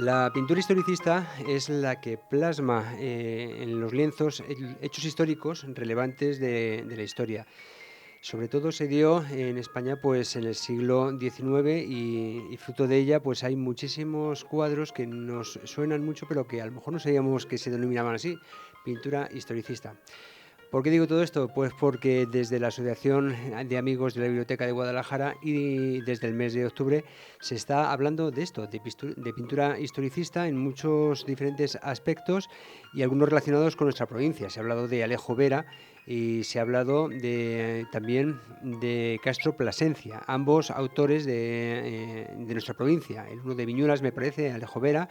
La pintura historicista es la que plasma en los lienzos hechos históricos relevantes de la historia. Sobre todo se dio en España pues en el siglo XIX y fruto de ella pues hay muchísimos cuadros que nos suenan mucho pero que a lo mejor no sabíamos que se denominaban así, pintura historicista. ¿Por qué digo todo esto? Pues porque desde la Asociación de Amigos de la Biblioteca de Guadalajara y desde el mes de octubre se está hablando de esto, de pintura historicista en muchos diferentes aspectos y algunos relacionados con nuestra provincia. Se ha hablado de Alejo Vera y se ha hablado también de Castro Plasencia, ambos autores de nuestra provincia. El uno de Viñuelas, me parece, Alejo Vera,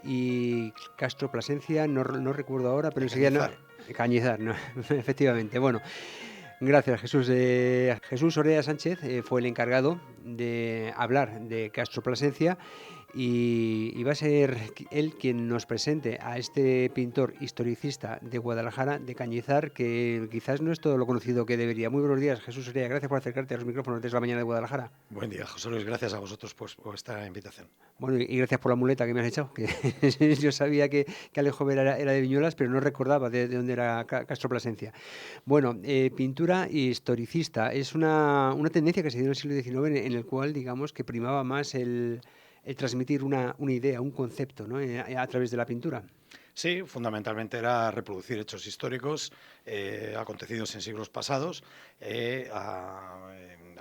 y Castro Plasencia, no recuerdo ahora, pero De enseguida Cañizar. Cañizar, ¿no? Efectivamente. Bueno, gracias Jesús. Jesús Orea Sánchez fue el encargado de hablar de Castro Plasencia y va a ser él quien nos presente a este pintor historicista de Guadalajara, de Cañizar, que quizás no es todo lo conocido que debería. Muy buenos días, Jesús Orea. Gracias por acercarte a los micrófonos desde la mañana de Guadalajara. Buen día, José Luis. Gracias a vosotros pues, por esta invitación. Bueno, y gracias por la muleta que me has echado. Que yo sabía que Alejo Vera era de Viñuelas, pero no recordaba de dónde era Castro Plasencia. Bueno, pintura historicista es una tendencia que se dio en el siglo XIX en el cual, digamos, que primaba más el transmitir una idea, un concepto, ¿no? A través de la pintura. Sí, fundamentalmente era reproducir hechos históricos acontecidos en siglos pasados,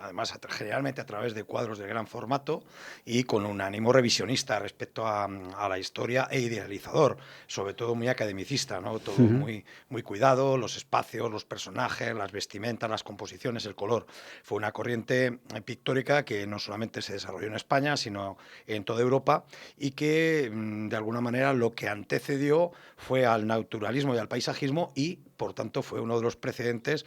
además generalmente a través de cuadros de gran formato y con un ánimo revisionista respecto a la historia e idealizador, sobre todo muy academicista, ¿no? Todo Ujú. muy cuidado, los espacios, los personajes, las vestimentas, las composiciones, el color. Fue una corriente pictórica que no solamente se desarrolló en España, sino en toda Europa y que de alguna manera lo que antecedió fue al naturalismo y al paisajismo y, por tanto, fue uno de los precedentes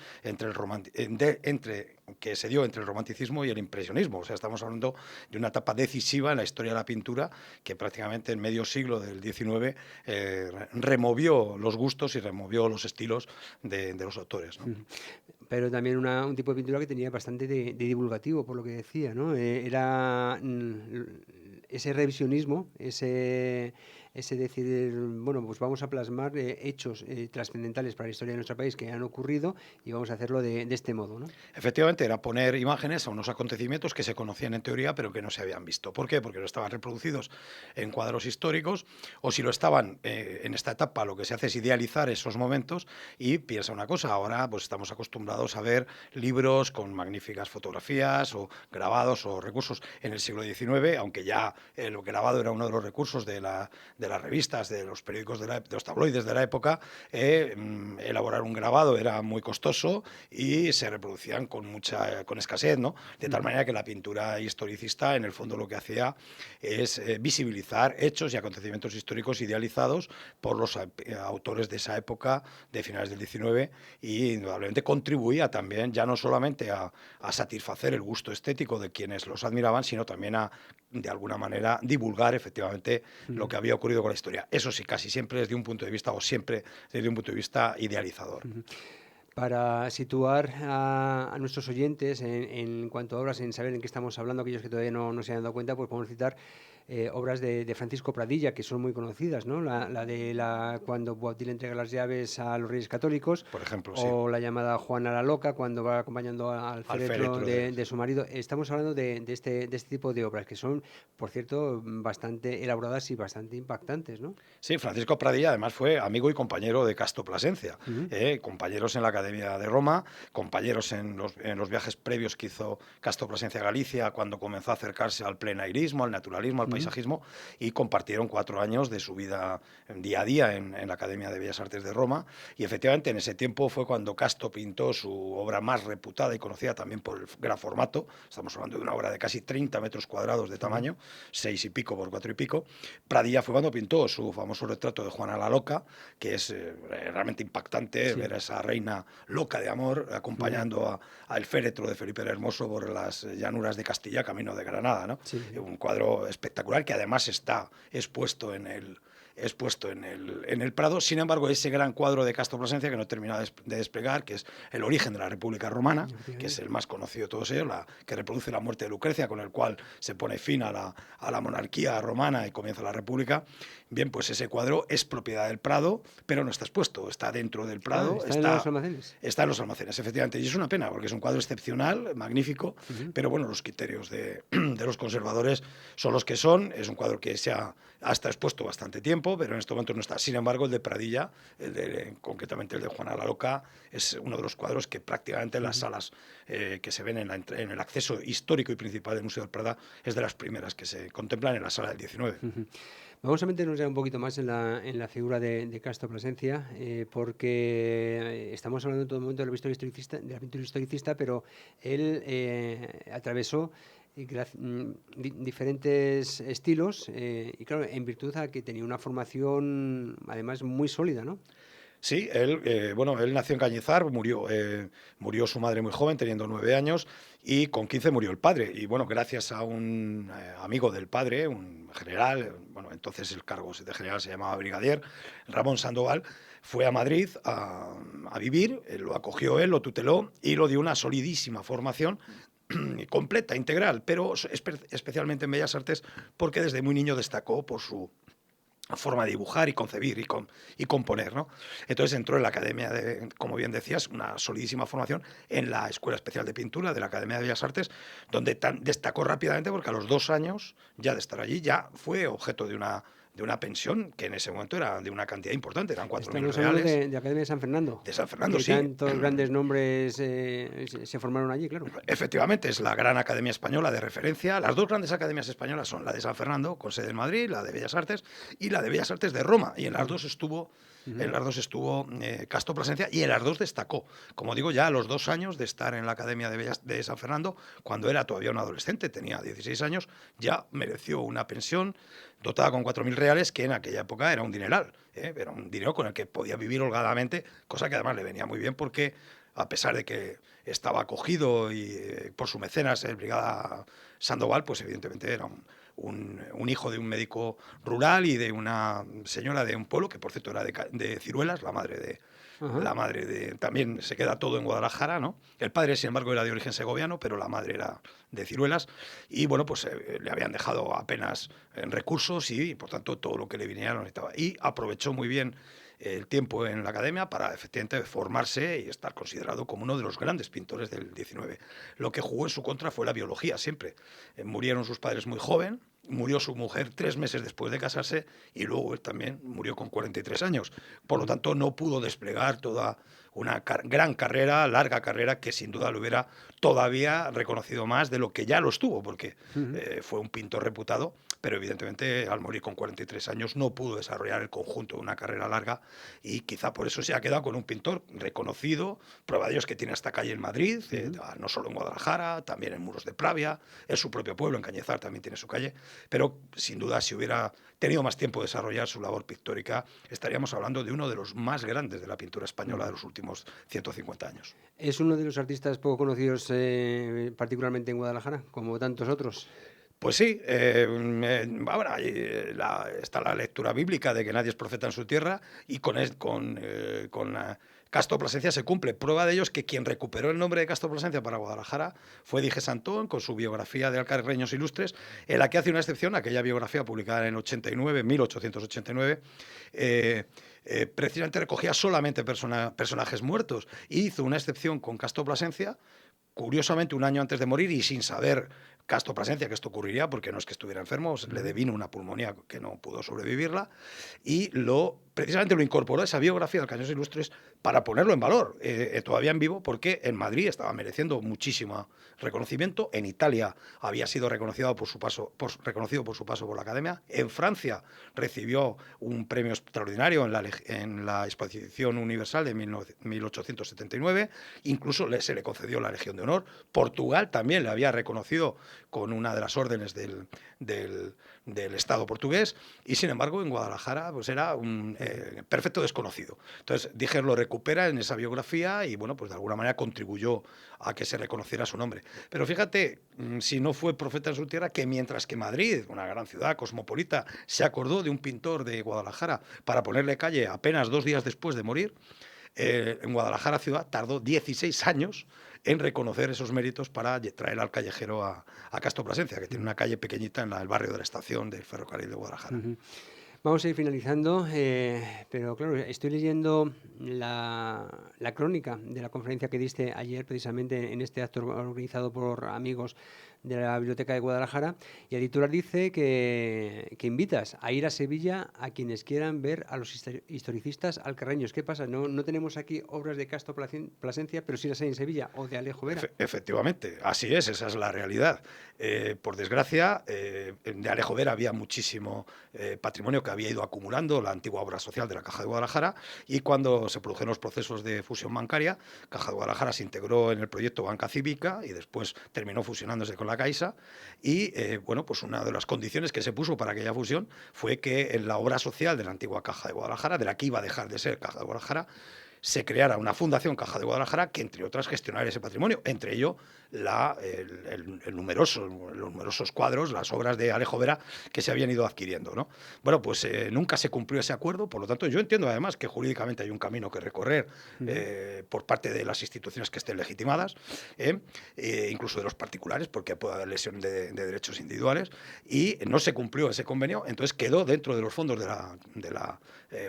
que se dio entre el romanticismo y el impresionismo. O sea, estamos hablando de una etapa decisiva en la historia de la pintura que prácticamente en medio siglo del XIX removió los gustos y removió los estilos de los autores, ¿no? Ujú. Pero también un tipo de pintura que tenía bastante de divulgativo, por lo que decía, ¿no? Era ese revisionismo, ese decir, bueno, pues vamos a plasmar hechos trascendentales para la historia de nuestro país que han ocurrido y vamos a hacerlo de este modo, ¿no? Efectivamente, era poner imágenes a unos acontecimientos que se conocían en teoría, pero que no se habían visto. ¿Por qué? Porque no estaban reproducidos en cuadros históricos, o si lo estaban en esta etapa, lo que se hace es idealizar esos momentos y piensa una cosa, ahora pues estamos acostumbrados a ver libros con magníficas fotografías o grabados o recursos en el siglo XIX, aunque ya lo grabado era uno de los recursos de las revistas, de los periódicos, de los tabloides de la época, elaborar un grabado era muy costoso y se reproducían con escasez, ¿no? De tal manera que la pintura historicista, en el fondo, lo que hacía es visibilizar hechos y acontecimientos históricos idealizados por los autores de esa época, de finales del XIX, y indudablemente contribuía también, ya no solamente a satisfacer el gusto estético de quienes los admiraban, sino también a, de alguna manera, divulgar efectivamente lo Ujú, que había ocurrido con la historia. Eso sí, casi siempre desde un punto de vista, o siempre desde un punto de vista idealizador. ujú. Para situar a nuestros oyentes en cuanto a obras, en saber en qué estamos hablando, aquellos que todavía no se han dado cuenta, pues podemos citar obras de Francisco Pradilla, que son muy conocidas, ¿no? Cuando Boabdil entrega las llaves a los Reyes Católicos, Por ejemplo, sí, o la llamada Juana la Loca, cuando va acompañando al al féretro féretro de... de su marido. Estamos hablando de este tipo de obras, que son, por cierto, bastante elaboradas y bastante impactantes, ¿no? Sí, Francisco Pradilla además fue amigo y compañero de Castro Plasencia, Ujú, compañeros en la Academia de Roma, compañeros en los viajes previos que hizo Castro Plasencia a Galicia cuando comenzó a acercarse al plenairismo, al naturalismo, al ujú, paisajismo y compartieron 4 años de su vida día a día en la Academia de Bellas Artes de Roma y efectivamente en ese tiempo fue cuando Castro pintó su obra más reputada y conocida también por el gran formato, estamos hablando de una obra de casi 30 metros cuadrados de ujú, tamaño, 6 y pico por 4 y pico. Pradilla fue cuando pintó su famoso retrato de Juana la Loca, que es realmente impactante sí. ver a esa reina loca de amor Ujú, acompañando al féretro de Felipe el Hermoso por las llanuras de Castilla, camino de Granada, ¿no? sí, sí. Un cuadro espectacular que además está expuesto expuesto en el Prado. Sin embargo, ese gran cuadro de Castro Plasencia que no he terminado de desplegar, que es el origen de la República Romana, que es el más conocido de todos ellos, que reproduce la muerte de Lucrecia, con el cual se pone fin a la monarquía romana y comienza la República. Bien, pues ese cuadro es propiedad del Prado, pero no está expuesto, está dentro del Prado. ¿Está en los almacenes? Está en los almacenes, efectivamente. Y es una pena, porque es un cuadro excepcional, magnífico, pero bueno, los criterios de los conservadores son los que son. Es un cuadro que ha estado expuesto bastante tiempo, pero en este momento no está. Sin embargo, el de Pradilla, concretamente el de Juana la Loca, es uno de los cuadros que prácticamente en las salas que se ven en el acceso histórico y principal del Museo del Prado es de las primeras que se contemplan en la sala del 19. Vamos a meternos ya un poquito más en la figura de Castro Plasencia, porque estamos hablando en todo momento de la pintura historicista, pero él atravesó diferentes estilos y claro, en virtud a que tenía una formación además muy sólida, ¿no? Sí, él nació en Cañizar, murió su madre muy joven, teniendo 9 años, y con 15 murió el padre. Y bueno, gracias a un amigo del padre, un general, bueno, entonces el cargo de general se llamaba brigadier, Ramón Sandoval, fue a Madrid a vivir, lo acogió él, lo tuteló y lo dio una solidísima formación completa, integral, pero especialmente en Bellas Artes, porque desde muy niño destacó por su forma de dibujar y concebir y componer, ¿no? Entonces entró en la Academia como bien decías, una solidísima formación en la Escuela Especial de Pintura de la Academia de Bellas Artes, donde destacó rápidamente porque a los 2 años ya de estar allí ya fue objeto de una pensión que en ese momento era de una cantidad importante, eran 4.000 reales. De Academia de San Fernando. De San Fernando, que sí. Tantos grandes nombres se formaron allí, claro. Efectivamente, es la gran academia española de referencia. Las 2 grandes academias españolas son la de San Fernando, con sede en Madrid, la de Bellas Artes, y la de Bellas Artes de Roma. Y en las dos estuvo Castro Plasencia, y en las 2 destacó. Como digo, ya a los 2 años de estar en la Academia de San Fernando, cuando era todavía un adolescente, tenía 16 años, ya mereció una pensión dotada con 4.000 reales, que en aquella época era un dineral, era un dinero con el que podía vivir holgadamente, cosa que además le venía muy bien porque, a pesar de que estaba acogido por su mecenas, el brigada Sandoval, pues evidentemente era un hijo de un médico rural y de una señora de un pueblo, que por cierto era de Ciruelas, la madre también se queda todo en Guadalajara, ¿no? El padre, sin embargo, era de origen segoviano, pero la madre era de Ciruelas, y bueno, pues le habían dejado apenas recursos y por tanto todo lo que le viniera lo necesitaba. Y aprovechó muy bien el tiempo en la academia para efectivamente formarse y estar considerado como uno de los grandes pintores del 19. Lo que jugó en su contra fue la biología, siempre. Murieron sus padres muy joven, murió su mujer 3 meses después de casarse y luego él también murió con 43 años. Por lo tanto, no pudo desplegar toda una gran carrera, larga carrera, que sin duda lo hubiera todavía reconocido más de lo que ya lo estuvo, porque fue un pintor reputado, pero evidentemente al morir con 43 años no pudo desarrollar el conjunto de una carrera larga, y quizá por eso se ha quedado con un pintor reconocido. Prueba de ello es que tiene esta calle en Madrid, no solo en Guadalajara, también en Muros de Pravia, en su propio pueblo, en Cañizar, también tiene su calle, pero sin duda, si hubiera tenido más tiempo de desarrollar su labor pictórica, estaríamos hablando de uno de los más grandes de la pintura española de los últimos 150 años. Es uno de los artistas poco conocidos, particularmente en Guadalajara, como tantos otros. Pues sí, ahora está la lectura bíblica de que nadie es profeta en su tierra, y con Castro Plasencia se cumple. Prueba de ello es que quien recuperó el nombre de Castro Plasencia para Guadalajara fue Dijes Antón, con su biografía de Alcarreños Ilustres, en la que hace una excepción, aquella biografía publicada en 1889, precisamente recogía solamente personajes muertos, y hizo una excepción con Castro Plasencia, curiosamente un año antes de morir, y sin saber Castro Plasencia que esto ocurriría, porque no es que estuviera enfermo, le devino una pulmonía que no pudo sobrevivirla, y precisamente lo incorporó a esa biografía de Alcarreños Ilustres para ponerlo en valor, todavía en vivo, porque en Madrid estaba mereciendo muchísimo reconocimiento. En Italia había sido reconocido por su paso por la Academia. En Francia recibió un premio extraordinario en la Exposición Universal de 1879. Incluso se le concedió la Legión de Honor. Portugal también le había reconocido con una de las órdenes del del Estado portugués, y sin embargo en Guadalajara pues era un perfecto desconocido. Entonces Díger lo recupera en esa biografía y bueno, pues de alguna manera contribuyó a que se reconociera su nombre. Pero fíjate, si no fue profeta en su tierra, que mientras que Madrid, una gran ciudad cosmopolita, se acordó de un pintor de Guadalajara para ponerle calle apenas 2 días después de morir, en Guadalajara ciudad tardó 16 años en reconocer esos méritos para traer al callejero a Castro Plasencia, que tiene una calle pequeñita en el barrio de la estación del ferrocarril de Guadalajara. Ujú. Vamos a ir finalizando, pero claro, estoy leyendo la crónica de la conferencia que diste ayer precisamente en este acto organizado por amigos de la Biblioteca de Guadalajara, y el titular dice que invitas a ir a Sevilla a quienes quieran ver a los historicistas alcarreños. ¿Qué pasa? No tenemos aquí obras de Castro Plasencia, pero sí las hay en Sevilla, o de Alejo Vera. Efectivamente, así es, esa es la realidad. Por desgracia, de Alejo Vera había muchísimo patrimonio que había ido acumulando la antigua obra social de la Caja de Guadalajara, y cuando se produjeron los procesos de fusión bancaria, Caja de Guadalajara se integró en el proyecto Banca Cívica y después terminó fusionándose con la Caixa, y bueno, pues una de las condiciones que se puso para aquella fusión fue que en la obra social de la antigua Caja de Guadalajara, de la que iba a dejar de ser Caja de Guadalajara, se creara una fundación Caja de Guadalajara que, entre otras, gestionara ese patrimonio, entre ello los numerosos cuadros, las obras de Alejo Vera que se habían ido adquiriendo, ¿no? Bueno, pues nunca se cumplió ese acuerdo, por lo tanto yo entiendo además que jurídicamente hay un camino que recorrer por parte de las instituciones que estén legitimadas, incluso de los particulares, porque puede haber lesión de derechos individuales, y no se cumplió ese convenio, entonces quedó dentro de los fondos de la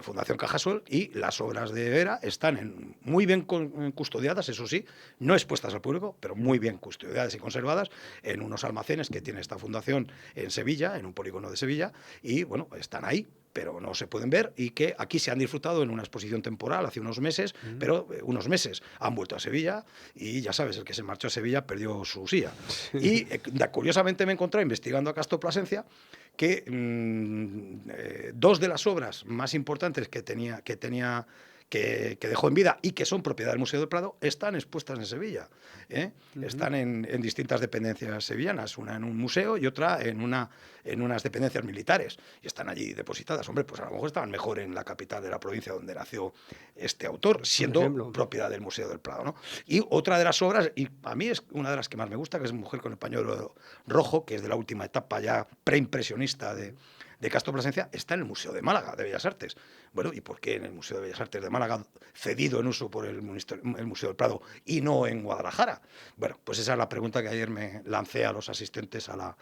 Fundación Cajasol, y las obras de Vera están muy bien custodiadas, eso sí, no expuestas al público, pero muy bien custodiadas y conservadas en unos almacenes que tiene esta fundación en Sevilla, en un polígono de Sevilla, y bueno, están ahí, pero no se pueden ver, y que aquí se han disfrutado en una exposición temporal hace unos meses, pero unos meses han vuelto a Sevilla, y ya sabes, el que se marchó a Sevilla perdió su silla. Y curiosamente me he encontrado investigando a Castro Plasencia que dos de las obras más importantes que dejó en vida y que son propiedad del Museo del Prado están expuestas en Sevilla. Están en distintas dependencias sevillanas, una en un museo y otra en unas dependencias militares, y están allí depositadas. Hombre, pues a lo mejor estaban mejor en la capital de la provincia donde nació este autor, siendo propiedad del Museo del Prado, ¿no? Y otra de las obras, y a mí es una de las que más me gusta, que es Mujer con el pañuelo rojo, que es de la última etapa ya preimpresionista de Castro Plasencia, está en el Museo de Málaga, de Bellas Artes. Bueno, ¿y por qué en el Museo de Bellas Artes de Málaga, cedido en uso por el Museo del Prado, y no en Guadalajara? Bueno, pues esa es la pregunta que ayer me lancé a los asistentes a la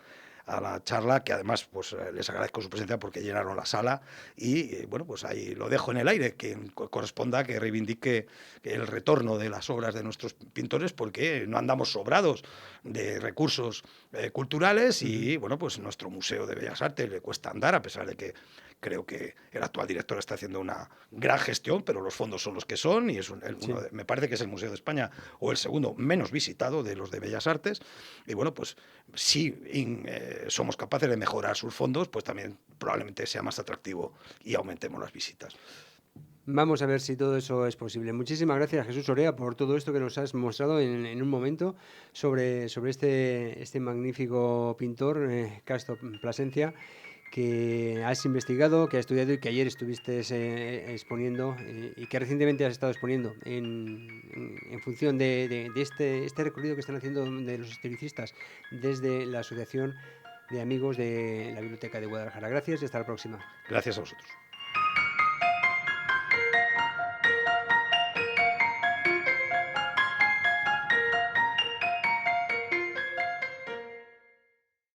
charla, que además pues les agradezco su presencia porque llenaron la sala, y bueno, pues ahí lo dejo en el aire, que corresponda que reivindique el retorno de las obras de nuestros pintores, porque no andamos sobrados de recursos culturales, y bueno, pues nuestro Museo de Bellas Artes le cuesta andar, a pesar de que creo que el actual director está haciendo una gran gestión, pero los fondos son los que son, y es me parece que es el Museo de España o el segundo menos visitado de los de Bellas Artes, y bueno, pues si somos capaces de mejorar sus fondos, pues también probablemente sea más atractivo y aumentemos las visitas. Vamos a ver si todo eso es posible. Muchísimas gracias, Jesús Orea, por todo esto que nos has mostrado en un momento sobre este magnífico pintor, Castro Plasencia, que has investigado, que has estudiado y que ayer estuviste exponiendo, y que recientemente has estado exponiendo en función de este recorrido que están haciendo de los historicistas desde la Asociación de Amigos de la Biblioteca de Guadalajara. Gracias y hasta la próxima. Gracias a vosotros.